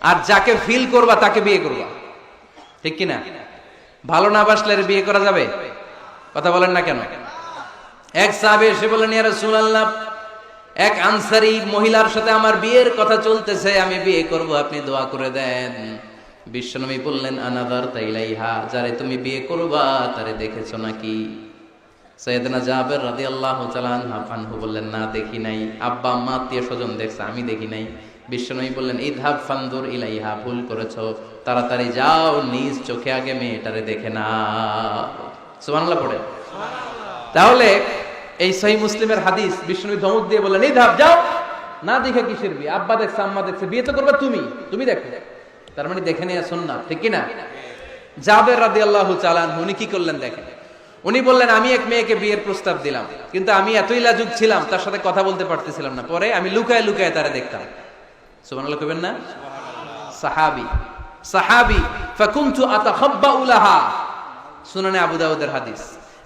আর যাকে ফিল করবা তাকে বিয়ে করবা, ঠিক কিনা? ভালো না বাসলে বিয়ে করা যাবে? কথা বলেন না কেন? এক সাহাবী এসে বলেন, ইয়া রাসূলুল্লাহ, এক আনসারী মহিলার সাথে আমার বিয়ের কথা চলতেছে, আমি বিয়ে করব, আপনি দোয়া করে দেন। বিশ্বনবী বললেন, আনাদার তাইলাইহা, যারে তুমি বিয়ে করবা তারে দেখেছো নাকি? সাইয়েদনা জাবের রাদিয়াল্লাহু তাআলা আনহু বললেন, না দেখি নাই। আব্বা আম্মা আত্মীয় স্বজন দেখছে, আমি দেখি নাই। বিশ্বনবী বললেন, ইযহাব ফানদুর ইলাইহা, ভুল করেছো, তাড়াতাড়ি যাও, নিজ চোখে আগে মেয়েটারে দেখে নাও। সুবহানাল্লাহ পড়ে। তাহলে এই সহিহ মুসলিমের হাদিস, বিশ্বনবী ধমক দিয়ে বললেন, ইযহাব, যাও, না দেখে কিসের বিয়ে? আব্বা দেখছে, আম্মা দেখছে, বিয়ে তো করবে তুমি দেখো। তার মানে দেখে নেওয়া সুন্নাত, ঠিক কিনা? জাবের রাদিয়াল্লাহু তাআলা আনহু উনি কি করলেন দেখেন। উনি বললেন, আমি এক মেয়েকে বিয়ের প্রস্তাব দিলাম, কিন্তু আমি এতই লাজুক ছিলাম, তার সাথে কথা বলতে পারতেছিলাম না। পরে আমি লুকায় লুকায় তারে দেখতাম। সুবহানাল্লাহ কইবেন না? সাহাবী ফাকুনতু আতাখাব্বাউ লাহা, সুনানে আবু দাউদের হাদিস।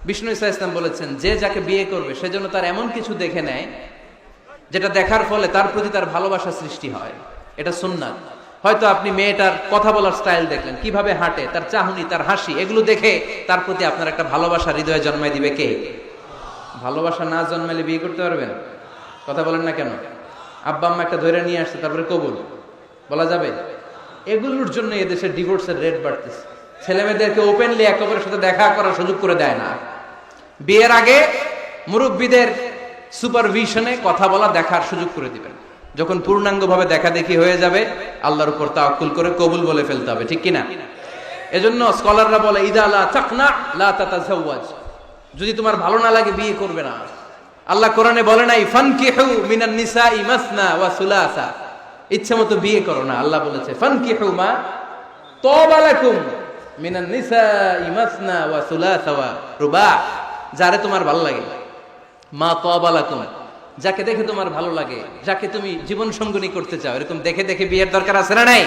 বিষ্ণু সাল্লাল্লাহু আলাইহি ওয়াসাল্লাম বলেছেন, যে যাকে বিয়ে করবে সেজন্য তার এমন কিছু দেখে নেয় যেটা দেখার ফলে তার প্রতি তার ভালোবাসা সৃষ্টি হয়। এটা সুন্নাত। হয়তো আপনি মেয়েটার কথা বলার স্টাইল দেখলেন, কিভাবে হাঁটে, তার চাহনি, তার হাসি, এগুলো দেখে তার প্রতি আপনার একটা ভালোবাসা হৃদয়ে জন্মাই দিবে কে? ভালোবাসা না জন্মালে বিয়ে করতে পারবেন? কথা বলেন না কেন? আব্বা আম্মা একটা ধরে নিয়ে আসছে, তারপরে কবুল বলা যাবে? এগুলোর জন্য এদেশে ডিভোর্সের রেট বাড়তেছে। ছেলে মেয়েদেরকে ওপেনলি একে অপরের সাথে দেখা করার সুযোগ করে দেয় না। বিয়ের আগে মুরব্বীদের সুপারভিশনে কথা বলা, দেখার সুযোগ করে দিবেন। যখন পূর্ণাঙ্গভাবে দেখা দেখি হয়ে যাবে, আল্লাহর উপর তাওয়াক্কুল করে কবুল বলে ফেলতে হবে, ঠিক কিনা? এজন্য স্কলাররা বলে, ইদা লা তাকনা লা তাতাজাওয়াজ, যদি তোমার ভালো না লাগে বিয়ে করবে না। আল্লাহ কোরআনে বলে নাই ফানকিহু মিনান নিসাই মাসনা ওয়া সুলাসা, ইচ্ছে মতো বিয়ে করো না। আল্লাহ বলেছে ফানকিহু মা তাবা লাকুম মিনান নিসাই মাসনা ওয়া সুলাসা ওয়া রুবা, যারে তোমার ভালো লাগে, মা তাবা লাকুম, যাকে দেখে তোমার ভালো লাগে, যাকে তুমি জীবন সঙ্গিনী করতে চাও, এরকম দেখে দেখে বিয়ের দরকার আছে না নাই?